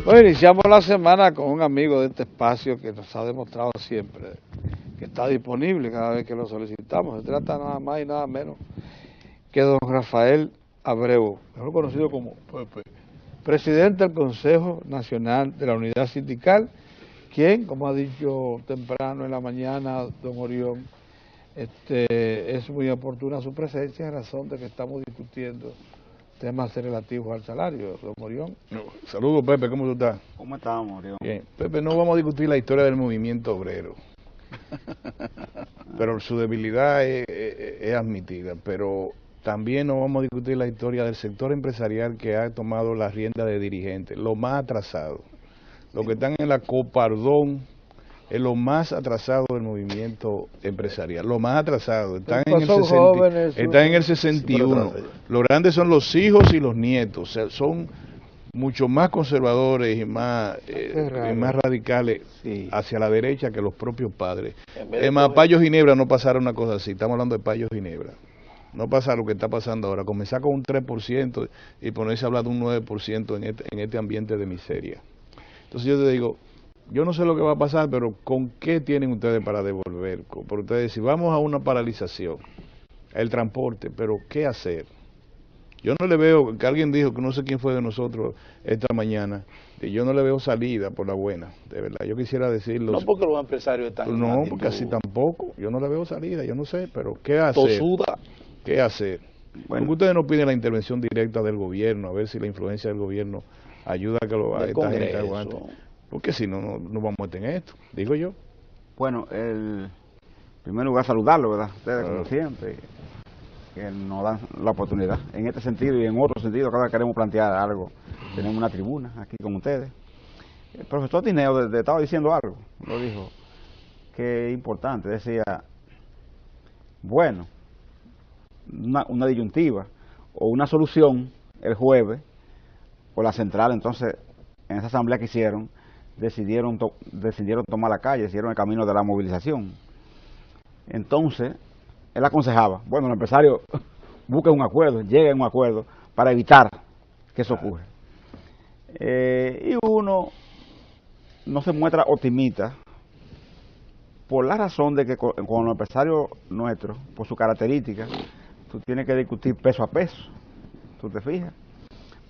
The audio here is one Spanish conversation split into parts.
Bueno, iniciamos la semana con un amigo de este espacio que nos ha demostrado siempre que está disponible cada vez que lo solicitamos. Se trata nada más y nada menos que don Rafael Abreu, mejor conocido como Pepe, presidente del Consejo Nacional de la Unidad Sindical, quien, como ha dicho temprano en la mañana don Orión, es muy oportuna su presencia en razón de que estamos discutiendo temas relativos al salario. Don Orión. Saludos, Pepe, ¿cómo tú estás? ¿Cómo estamos, Orión? Bien. Pepe, no vamos a discutir la historia del movimiento obrero, pero su debilidad es admitida, pero también no vamos a discutir la historia del sector empresarial que ha tomado la rienda de dirigente, lo más atrasado. Los que están en la Copardón es lo más atrasado del movimiento empresarial, lo más atrasado, están en el 61. Los grandes son los hijos y los nietos, o sea, son mucho más conservadores y más radicales hacia la derecha que los propios padres. Es más, Payo Ginebra no pasara una cosa así, estamos hablando de Payo Ginebra. No pasa lo que está pasando ahora, comenzar con un 3% y ponerse a hablar de un 9% en este ambiente de miseria. Entonces yo te digo, yo no sé lo que va a pasar, pero ¿con qué tienen ustedes para devolver? Por ustedes, si vamos a una paralización, el transporte, pero ¿qué hacer? Yo no le veo, que alguien dijo, que no sé quién fue de nosotros esta mañana, y yo no le veo salida por la buena, de verdad. Yo quisiera decirlo. No porque los empresarios están... No, porque así tampoco, yo no le veo salida, yo no sé, pero ¿qué hacer? ¿Qué hacer? Bueno, porque ustedes no piden la intervención directa del gobierno, a ver si la influencia del gobierno ayuda a que esta gente aguante. Porque si no, no vamos a meter en esto, digo yo. Bueno, en primer lugar saludarlo, ¿verdad? Ustedes como siempre, que nos dan la oportunidad. En este sentido y en otro sentido, cada vez queremos plantear algo. Tenemos una tribuna aquí con ustedes. El profesor Tineo estaba diciendo algo, lo dijo, que es importante. Decía, bueno, una disyuntiva o una solución el jueves por la central. Entonces, en esa asamblea que hicieron, decidieron tomar la calle, decidieron el camino de la movilización. Entonces, él aconsejaba, bueno, los empresarios busquen un acuerdo, lleguen a un acuerdo para evitar que eso ocurra. Y uno no se muestra optimista por la razón de que con los empresarios nuestros, por su característica, tú tienes que discutir peso a peso, ¿tú te fijas?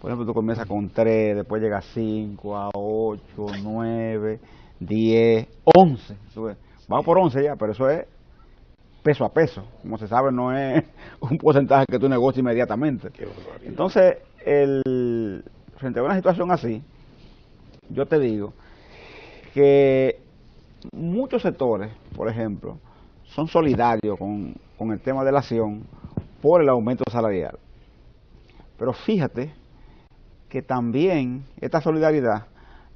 Por ejemplo, tú comienzas con 3, después llega a 5, a 8, 9, 10, 11. Vamos por 11 ya, pero eso es peso a peso. Como se sabe, no es un porcentaje que tú negocies inmediatamente. Entonces, frente a una situación así, yo te digo que muchos sectores, por ejemplo, son solidarios con el tema de la acción por el aumento salarial. Pero fíjate que también esta solidaridad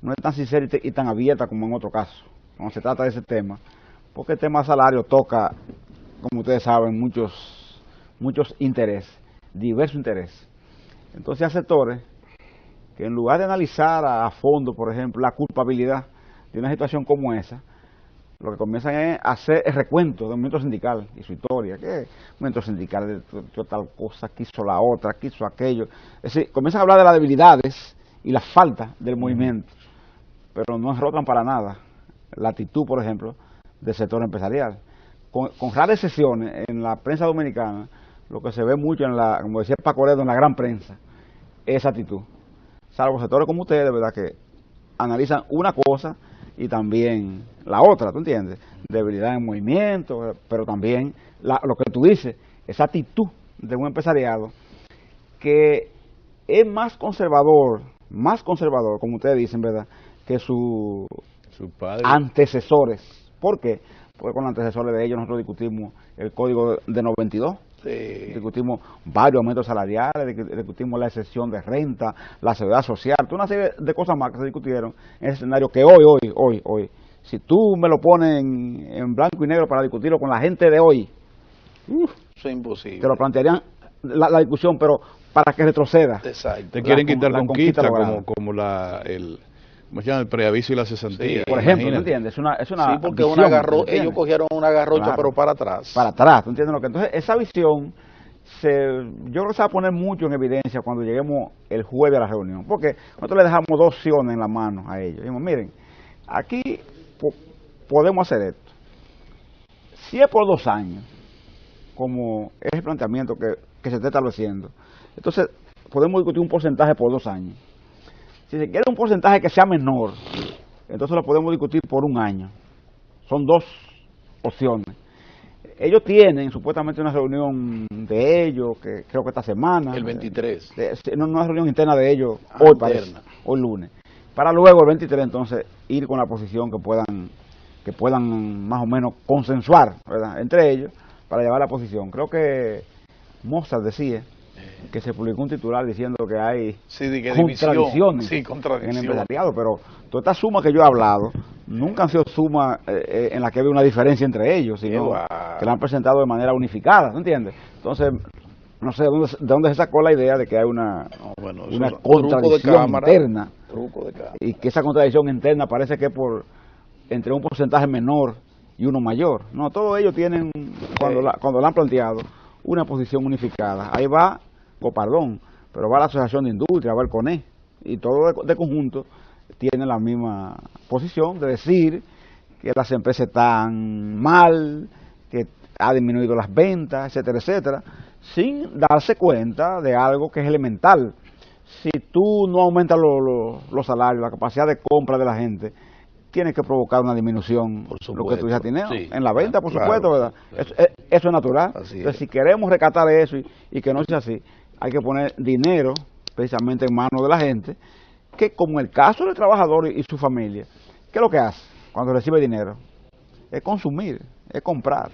no es tan sincera y tan abierta como en otro caso, cuando se trata de ese tema, porque el tema de salario toca, como ustedes saben, muchos intereses, diversos intereses. Entonces hay sectores que en lugar de analizar a fondo, por ejemplo, la culpabilidad de una situación como esa, lo que comienzan es a hacer el recuento del movimiento sindical y su historia. ¿Qué movimiento sindical? De tal cosa, quiso la otra, quiso aquello. Es decir, comienzan a hablar de las debilidades y las faltas del movimiento, pero no enrotan para nada la actitud, por ejemplo, del sector empresarial. Con raras excepciones, en la prensa dominicana, lo que se ve mucho, como decía Paco Ledo, en la gran prensa, es esa actitud. Salvo sectores como ustedes, de verdad, que analizan una cosa y también la otra, ¿tú entiendes? Debilidad en movimiento, pero también lo que tú dices, esa actitud de un empresariado que es más conservador, como ustedes dicen, ¿verdad?, que sus antecesores. ¿Por qué? Porque con los antecesores de ellos nosotros discutimos el código de 92, discutimos varios aumentos salariales, discutimos la excepción de renta, la seguridad social, toda una serie de cosas más que se discutieron en ese escenario que hoy, si tú me lo pones en blanco y negro para discutirlo con la gente de hoy, eso es imposible. Te lo plantearían la discusión, pero para que retroceda. Exacto. Te quieren quitar conquista como ¿cómo se llama? El preaviso y la cesantía. Sí, por ejemplo, ¿me entiendes? Es una sí, porque visión, ellos cogieron una garrocha, claro, pero para atrás. Para atrás, ¿tú entiendes lo que? Entonces, esa visión yo creo que se va a poner mucho en evidencia cuando lleguemos el jueves a la reunión, porque nosotros le dejamos dos opciones en la mano a ellos. Dijimos, miren, aquí podemos hacer esto. Si es por 2 años, como es el planteamiento que se está estableciendo, entonces podemos discutir un porcentaje por 2 años. Si se quiere un porcentaje que sea menor, entonces lo podemos discutir por 1 año. Son 2 opciones. Ellos tienen supuestamente una reunión de ellos, que creo que esta semana. El 23. Una reunión interna de ellos hoy, hoy lunes. Para luego el 23 entonces ir con la posición que puedan más o menos consensuar, ¿verdad?, entre ellos para llevar la posición. Creo que Mozart decía que se publicó un titular diciendo que hay contradicciones en el empresariado, pero todas estas sumas que yo he hablado nunca han sido sumas en las que hay una diferencia entre ellos, sino que la han presentado de manera unificada, ¿no entiendes? Entonces, no sé de dónde se sacó la idea de que hay una contradicción interna, y que esa contradicción interna parece que es entre un porcentaje menor y uno mayor. No, todos ellos tienen, cuando la han planteado, una posición unificada. Ahí va Copardón, pero va la Asociación de Industria, va el CONE, y todo de conjunto tienen la misma posición de decir que las empresas están mal, que ha disminuido las ventas, etcétera, etcétera, sin darse cuenta de algo que es elemental. Si tú no aumentas los salarios, la capacidad de compra de la gente, tienes que provocar una disminución, lo que tú ya tienes en la venta, por supuesto, ¿verdad? Eso es natural. Entonces, si queremos rescatar eso y que no sea así, hay que poner dinero precisamente en manos de la gente, que como el caso del trabajador y su familia, ¿qué es lo que hace cuando recibe dinero? Es consumir, es comprar.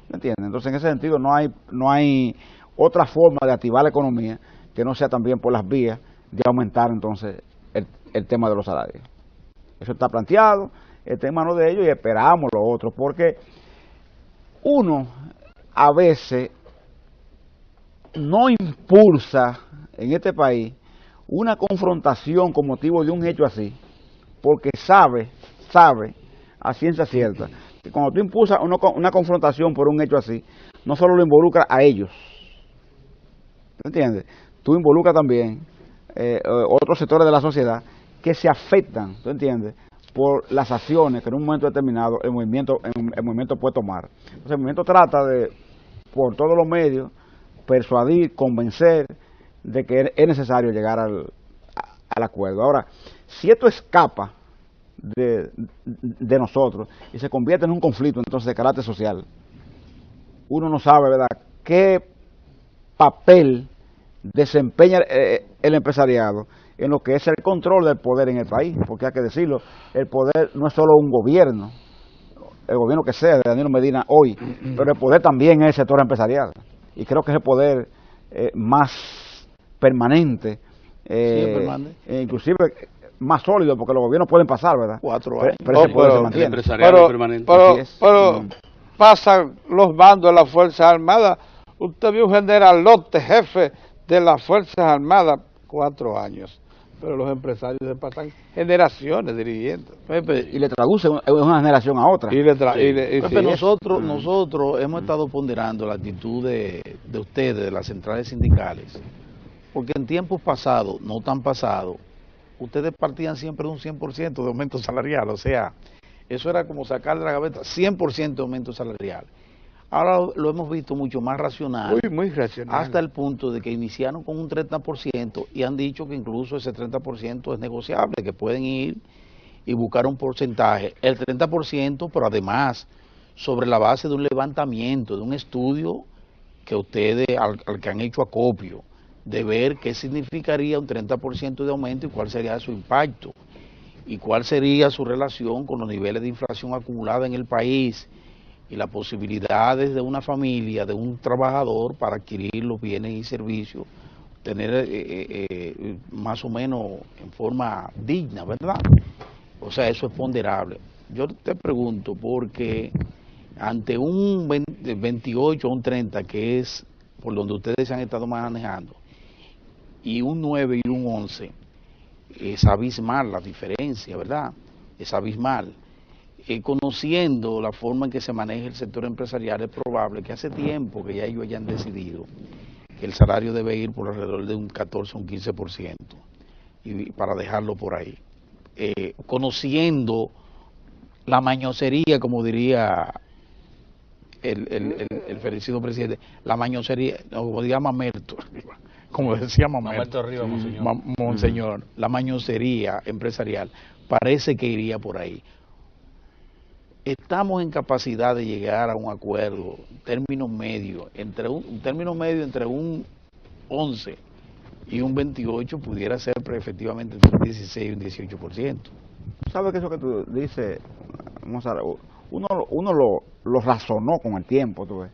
¿Me entiendes? Entonces, en ese sentido, no hay otra forma de activar la economía que no sea también por las vías de aumentar entonces el tema de los salarios. Eso está planteado, está en manos de ellos y esperamos lo otro, porque uno a veces no impulsa en este país una confrontación con motivo de un hecho así, porque sabe a ciencia cierta que cuando tú impulsas una confrontación por un hecho así, no solo lo involucra a ellos, ¿me entiendes? Tú involucras también otros sectores de la sociedad que se afectan, ¿tú entiendes?, por las acciones que en un momento determinado el movimiento puede tomar. Entonces el movimiento trata de, por todos los medios, persuadir, convencer de que es necesario llegar al acuerdo. Ahora, si esto escapa de nosotros y se convierte en un conflicto entonces de carácter social, uno no sabe, ¿verdad?, qué papel desempeña el empresariado en lo que es el control del poder en el país, porque hay que decirlo, el poder no es solo un gobierno, el gobierno que sea, de Danilo Medina hoy, pero el poder también es el sector empresarial, y creo que es el poder más permanente, inclusive más sólido, porque los gobiernos pueden pasar, ¿verdad? 4 años. Pero ese poder se mantiene. El empresariado permanente. Pero pasan los mandos de las Fuerzas Armadas. Usted vio un generalote, jefe de las Fuerzas Armadas, 4 años. Pero los empresarios se pasan generaciones dirigiendo. Pepe, y le traduce una generación a otra. Pepe, nosotros hemos estado ponderando la actitud de ustedes, de las centrales sindicales, porque en tiempos pasados, no tan pasados, ustedes partían siempre de un 100% de aumento salarial, o sea, eso era como sacar de la gaveta 100% de aumento salarial. Ahora lo hemos visto mucho más racional, muy racional, hasta el punto de que iniciaron con un 30% y han dicho que incluso ese 30% es negociable, que pueden ir y buscar un porcentaje, el 30%, pero además sobre la base de un levantamiento, de un estudio que ustedes, al que han hecho acopio, de ver qué significaría un 30% de aumento y cuál sería su impacto, y cuál sería su relación con los niveles de inflación acumulada en el país, y las posibilidades de una familia, de un trabajador para adquirir los bienes y servicios, tener más o menos en forma digna, ¿verdad? O sea, eso es ponderable. Yo te pregunto, porque ante un 28 o un 30, que es por donde ustedes se han estado manejando, y un 9 y un 11, es abismal la diferencia, ¿verdad? Es abismal. conociendo la forma en que se maneja el sector empresarial, es probable que hace tiempo que ya ellos hayan decidido que el salario debe ir por alrededor de un 14 o un 15%, y para dejarlo por ahí. Conociendo la mañosería, como diría el felicidad presidente, la mañosería, como diría Mamerto, como decía Mamerto arriba, monseñor, la mañosería empresarial parece que iría por ahí. Estamos en capacidad de llegar a un acuerdo, término medio, entre un 11 y un 28 pudiera ser efectivamente entre un 16 y un 18%. ¿Sabes que eso que tú dices, uno lo razonó con el tiempo, tú ves?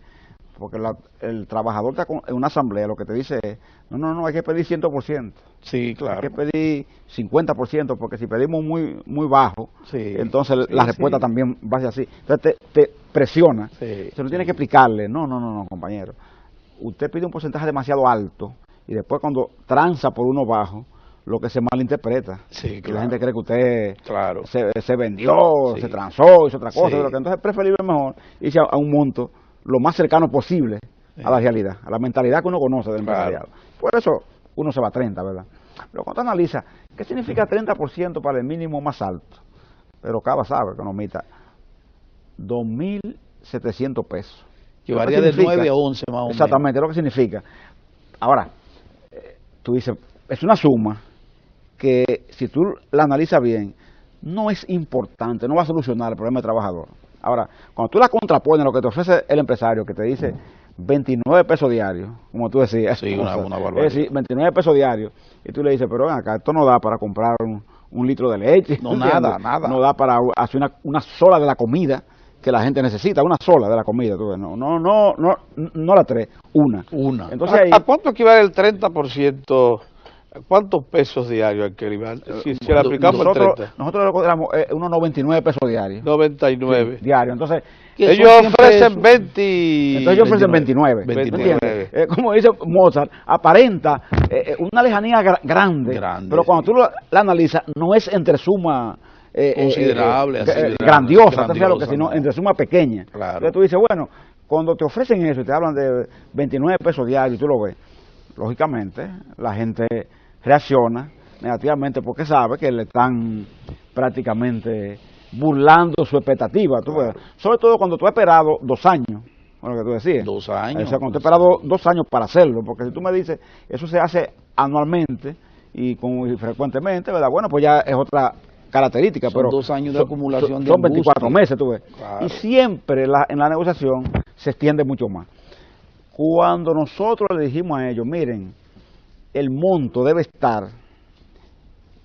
Porque el trabajador está en una asamblea, lo que te dice es, no, hay que pedir 100%. Sí, claro. Hay que pedir 50%, porque si pedimos muy bajo, sí, entonces la respuesta también va a ser así. Entonces te presiona. Sí, se lo tiene que explicarle, no, compañero. Usted pide un porcentaje demasiado alto y después cuando tranza por uno bajo, lo que se malinterpreta. Sí, claro. Y la gente cree que usted claro. se vendió, sí. se transó, hizo otra cosa. Sí. Entonces es preferible mejor irse a un monto lo más cercano posible a la realidad, a la mentalidad que uno conoce del empresariado. Por eso uno se va a 30, ¿verdad? Pero cuando analiza, ¿qué significa 30% para el mínimo más alto? Pero cada sabe, economista, 2.700 pesos. Que varía de 9 a 11 más o menos. Exactamente, es lo que significa. Ahora, tú dices, es una suma que si tú la analizas bien, no es importante, no va a solucionar el problema del trabajador. Ahora, cuando tú la contrapones a lo que te ofrece el empresario, que te dice 29 pesos diarios, como tú decías, sí, una barbaridad. Es decir, 29 pesos diarios, y tú le dices, pero ven acá, esto no da para comprar un litro de leche. No, nada. No da para hacer una sola de la comida que la gente necesita, una sola de la comida. Tú ves, no la tres, una. Entonces, ¿a cuánto equivale el 30%? ¿Cuántos pesos diarios hay que equivale? Si le aplicamos el 30. Nosotros lo cobramos unos 99 pesos diarios. 99. Sí, diarios. Entonces, ellos ofrecen 20. Entonces ellos ofrecen 29. Como dice Mozart, aparenta una lejanía grande, pero cuando tú la analizas, no es entre suma considerable, grandiosa, sino entre suma pequeña. Claro. Entonces tú dices, bueno, cuando te ofrecen eso y te hablan de 29 pesos diarios, tú lo ves, lógicamente la gente reacciona negativamente porque sabe que le están prácticamente burlando su expectativa. Tú ves, sobre todo cuando tú has esperado 2 años, bueno, que tú decías. 2 años. O sea, cuando tú has esperado 2 años para hacerlo, porque si tú me dices, eso se hace anualmente y frecuentemente, ¿verdad? Bueno, pues ya es otra característica, son pero 2 años de acumulación son 24 meses, tú ves. Claro. Y siempre en la negociación se extiende mucho más. Cuando nosotros le dijimos a ellos, miren, el monto debe estar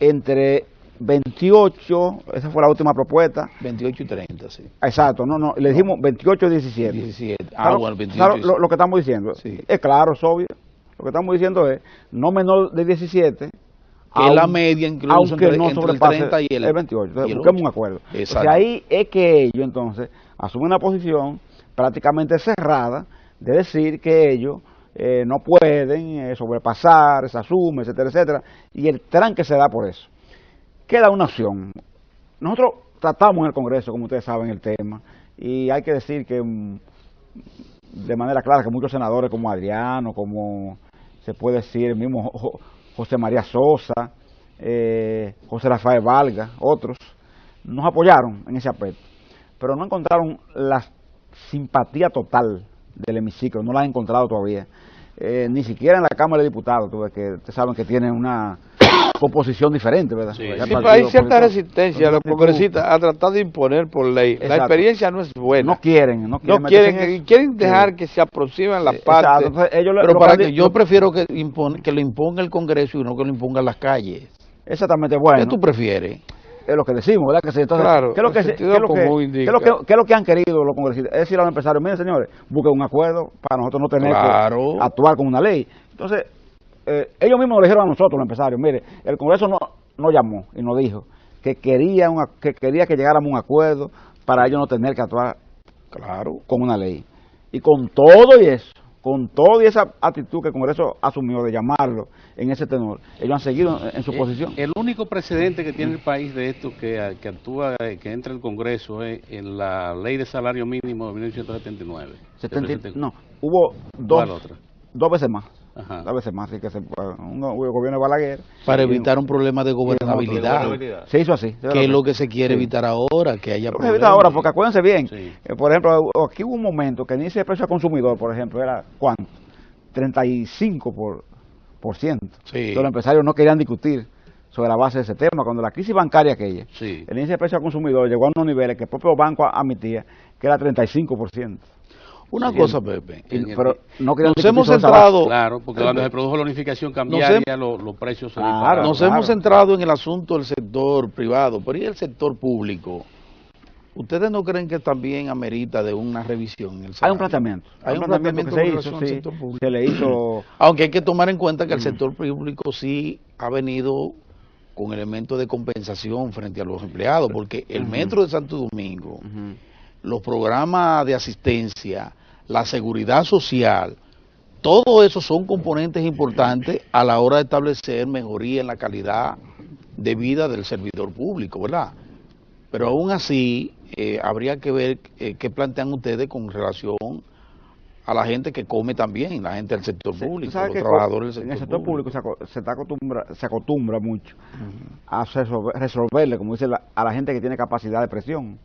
entre 28, esa fue la última propuesta. 28 y 30, sí. Exacto, le dijimos 28 y 17. 17. Claro, Bueno, 28. Claro, lo que estamos diciendo, sí. Es claro, es obvio. Lo que estamos diciendo es, no menor de 17, que es la media incluso aunque entre, no entre el 30 y el 28. Entonces, y el busquemos un acuerdo. Exacto. O sea, ahí es que ellos entonces asumen una posición prácticamente cerrada de decir que ellos no pueden sobrepasar esa suma, etcétera, etcétera, y el tranque se da por eso. Queda una opción. Nosotros tratamos en el Congreso, como ustedes saben, el tema, y hay que decir que de manera clara que muchos senadores como Adriano, como se puede decir el mismo José María Sosa, José Rafael Valga, otros, nos apoyaron en ese aspecto, pero no encontraron la simpatía total del hemiciclo, no la han encontrado todavía, ni siquiera en la Cámara de Diputados, que ustedes saben que tienen una composición diferente, ¿verdad? Sí, hay cierta resistencia a los congresistas a tratar de imponer por ley. Exacto. La experiencia no es buena. No quieren dejar que se aproximen las partes. Entonces, pero para que yo prefiero que lo imponga el Congreso y no que lo impongan las calles. Exactamente, bueno. ¿Qué tú prefieres? Es lo que decimos, ¿verdad? Entonces, claro, ¿qué es lo que han querido los congresistas? Es decir a los empresarios, miren señores, busquen un acuerdo para nosotros no tener que actuar con una ley. Entonces, ellos mismos nos dijeron a nosotros, los empresarios, mire, el Congreso nos llamó y nos dijo que quería que llegáramos a un acuerdo para ellos no tener que actuar con una ley. Y con todo y eso, con toda esa actitud que el Congreso asumió de llamarlo en ese tenor, ellos han seguido en su posición. El único precedente que tiene el país de esto que actúa, que entra el Congreso es en la Ley de Salario Mínimo de 1979. No, hubo ¿Cuál otra? dos veces más. Ajá. 2 veces más, así que un gobierno de Balaguer. Para evitar un problema de gobernabilidad, Se hizo así. que es lo que se quiere evitar ahora, que haya Lo que se problemas. evita ahora, porque acuérdense bien, Sí. por ejemplo, aquí hubo un momento que el índice de precio al consumidor, por ejemplo, era ¿cuánto? 35%. Sí. Entonces, los empresarios no querían discutir sobre la base de ese tema. Cuando la crisis bancaria aquella, Sí. el índice de precio al consumidor llegó a unos niveles que el propio banco admitía que era 35%. Una cosa, Pepe, Pero no querían nos discutir hemos sobre esa base. centrado, Claro, porque cuando se produjo la unificación cambiaria, los precios se dispararon. nos claro. hemos centrado en el asunto del sector privado, pero ¿y el sector público? ¿Ustedes no creen que también amerita de una revisión en el Hay salario? un planteamiento. Hay un que planteamiento se con hizo, relación al sí, sector público. se le hizo. Aunque hay que tomar en cuenta que el sector público sí ha venido con elementos de compensación frente a los empleados, porque el Metro de Santo Domingo, los programas de asistencia, la seguridad social, todo eso son componentes importantes a la hora de establecer mejoría en la calidad de vida del servidor público, ¿verdad? Pero aún así, habría que ver qué plantean ustedes con relación a la gente que come también, la gente del sector público, Tú sabes los que trabajadores del en el sector sector público se acostumbra mucho a resolverle, como dice, a la gente que tiene capacidad de presión,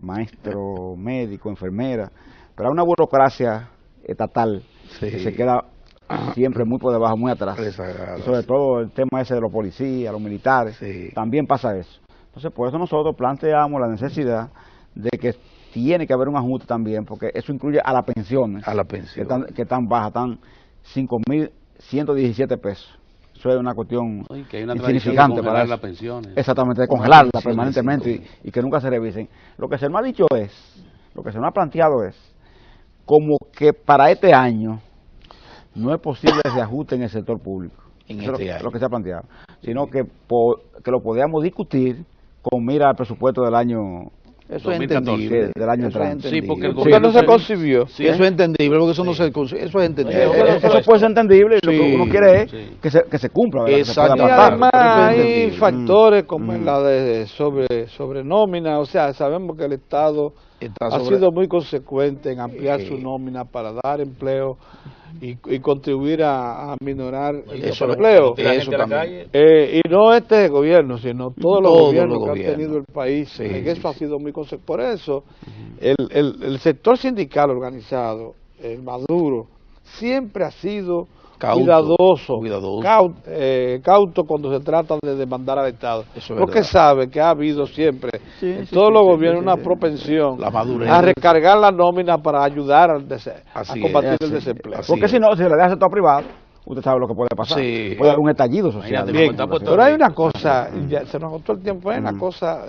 maestro, médico, enfermera, pero hay una burocracia estatal que se queda siempre muy por debajo, muy atrás. Rezagada, Y sobre todo el tema ese de los policías, los militares, Sí. también pasa eso. Entonces, por eso nosotros planteamos la necesidad de que tiene que haber un ajuste también, porque eso incluye a las pensiones. A la pensión. Que están bajas, están 5.117 pesos. Eso es una cuestión Y que hay una tradición de insignificante para congelar eso. las pensiones. Exactamente, de congelarla pensiones, permanentemente y que nunca se revisen. Lo que se nos ha dicho es, lo que se nos ha planteado es, como que para este año no es posible ese ajuste en el sector público. En Eso este es año. lo que se ha planteado. Sino que lo podíamos discutir con mira al presupuesto del año. Eso es 2014. entendible. Del año Eso es entrante. Sí, porque el entendible. Porque no se concibió. Sí, eso es entendible, porque eso no se eso es entendible. Eso puede ser entendible y lo que Sí, uno quiere es sí. que se cumpla, ¿verdad? Que se pueda Y Exactamente. pasar. además Pero eso es hay entendible. factores como en la de sobre nómina, o sea, sabemos que el Estado Está ha sobre- sido muy consecuente en ampliar Sí. su nómina para dar empleo y contribuir a minorar el Eso- desempleo. eso también. Y no este gobierno, sino todos los Todos gobiernos los que gobiernos. han tenido el país. Sí, en sí, eso ha sido muy consecuente. Por eso, el sector sindical organizado, el Maduro, siempre ha sido Cauto, cuidadoso, cuidadoso. cauto cuando se trata de demandar al Estado. Eso es Porque verdad. sabe que ha habido siempre en todos los gobiernos una propensión La madurez. a recargar la nómina para ayudar a Así combatir es, el sí. desempleo. Así Porque es. si no, si le da al sector privado, usted sabe lo que puede pasar. Sí. Puede haber un estallido social. Imagínate, Bien, está Puerto pero hay Rico. una cosa, ya se nos agotó el tiempo, hay una cosa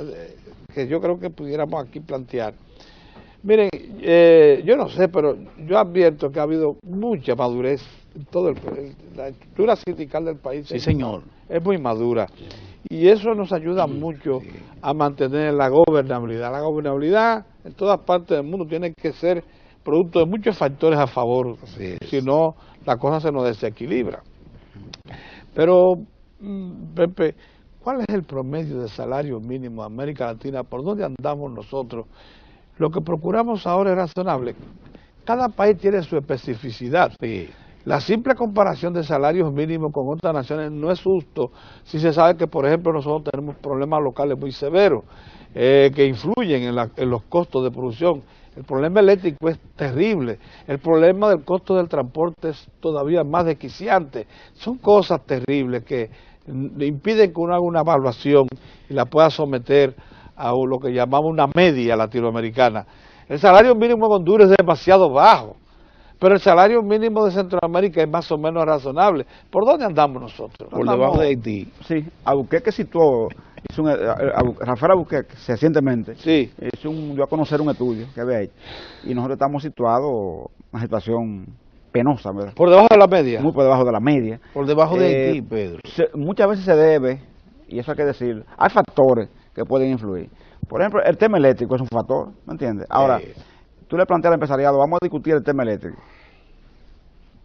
que yo creo que pudiéramos aquí plantear. Miren, yo no sé, pero yo advierto que ha habido mucha madurez en todo la estructura sindical del país. Sí, señor. Es muy madura. Y eso nos ayuda mucho a mantener la gobernabilidad. La gobernabilidad en todas partes del mundo tiene que ser producto de muchos factores a favor. Así es. Si no, la cosa se nos desequilibra. Pero, Pepe, ¿cuál es el promedio de salario mínimo de América Latina? ¿Por dónde andamos nosotros? Lo que procuramos ahora es razonable. Cada país tiene su especificidad. Sí. La simple comparación de salarios mínimos con otras naciones no es justo si se sabe que, por ejemplo, nosotros tenemos problemas locales muy severos que influyen en los costos de producción. El problema eléctrico es terrible. El problema del costo del transporte es todavía más desquiciante. Son cosas terribles que impiden que uno haga una evaluación y la pueda someter a lo que llamamos una media latinoamericana. El salario mínimo en Honduras es demasiado bajo, pero el salario mínimo de Centroamérica es más o menos razonable. ¿Por dónde andamos nosotros? Por debajo de Haití. Sí, Albuquerque situó, Rafael Albuquerque, recientemente, Sí. dio a conocer un estudio que había hecho, y nosotros estamos situados en una situación penosa, ¿verdad? Por debajo de la media. Muy por debajo de la media. Por debajo de Eh, Haití, Pedro. Muchas veces se debe, y eso hay que decir, hay factores que pueden influir. Por ejemplo, el tema eléctrico es un factor, ¿me entiendes? Ahora, tú le planteas al empresariado, vamos a discutir el tema eléctrico.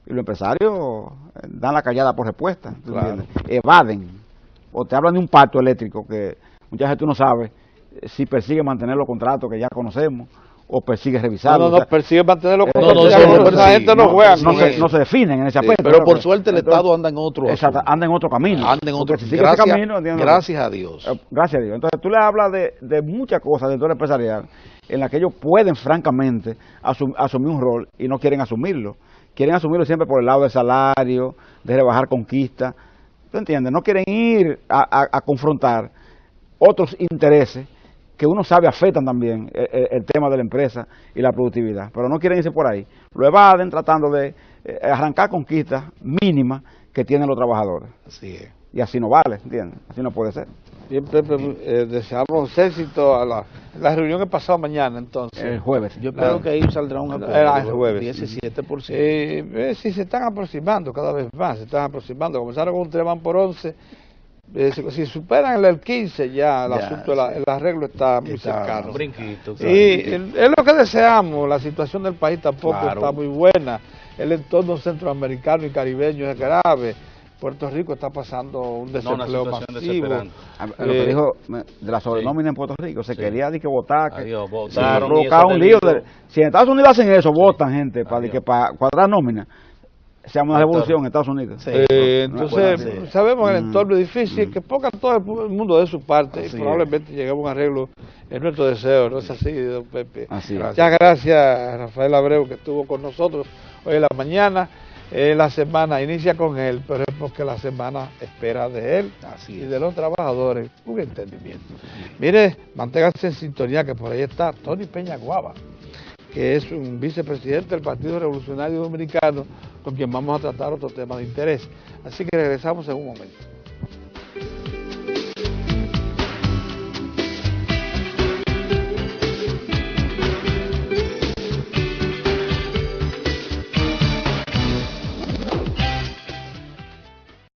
Y los empresarios dan la callada por respuesta, ¿tú Claro. entiendes? Evaden, o te hablan de un pacto eléctrico que mucha gente no sabe si persigue mantener los contratos que ya conocemos o persigue revisarlos. No, persigue mantenerlo como no, sea, sí, porque sí, esa gente no juega no con se, eso. no se definen en ese Sí, aspecto. Pero ¿no? por suerte el Entonces, Estado anda en otro exacto, asunto. anda en otro camino. Anda en otro Porque si sigue gracias, ese camino, ¿entiendes? gracias a Dios. Gracias a Dios. Entonces tú le hablas de muchas cosas del sector empresarial en las que ellos pueden francamente asumir un rol y no quieren asumirlo. Quieren asumirlo siempre por el lado del salario, de rebajar conquistas. ¿Tú entiendes? No quieren ir a confrontar otros intereses que uno sabe afectan también el tema de la empresa y la productividad, pero no quieren irse por ahí. Lo evaden tratando de arrancar conquistas mínimas que tienen los trabajadores. Así es. Y así no vale, ¿entiendes? Así no puede ser. Bien, Pepe, deseamos éxito a la reunión que pasado mañana, entonces. El jueves. Yo espero que ahí saldrá un acuerdo. Era el jueves. 17%. Sí, se están aproximando cada vez más, se están aproximando. Comenzaron con un 3 van por 11. Si superan el 15 ya, el asunto, el arreglo está muy cercano. Un brinquito. Y es lo que deseamos. La situación del país tampoco Claro. está muy buena. El entorno centroamericano y caribeño es grave. Puerto Rico está pasando un desempleo masivo. Lo que dijo de la sobrenómina en Puerto Rico, se quería de que votar, que Adiós, se votaron, provocaba y eso un lío. debido- Si en Estados Unidos hacen eso, votan gente para Adiós. cuadrar nómina, se llama una revolución en Estados Unidos. Sí. Entonces, Sí. sabemos que el entorno es difícil, que pongan todo el mundo de su parte Así y probablemente lleguemos a un arreglo. Es nuestro deseo, ¿no es así, don Pepe? Así es. Muchas gracias, Rafael Abreu, que estuvo con nosotros hoy en la mañana. La semana inicia con él, pero es porque la semana espera de él Así y es. de los trabajadores un entendimiento. Mire, manténganse en sintonía, que por ahí está Tony Peña Guava, que es un vicepresidente del Partido Revolucionario Dominicano, con quien vamos a tratar otro tema de interés. Así que regresamos en un momento.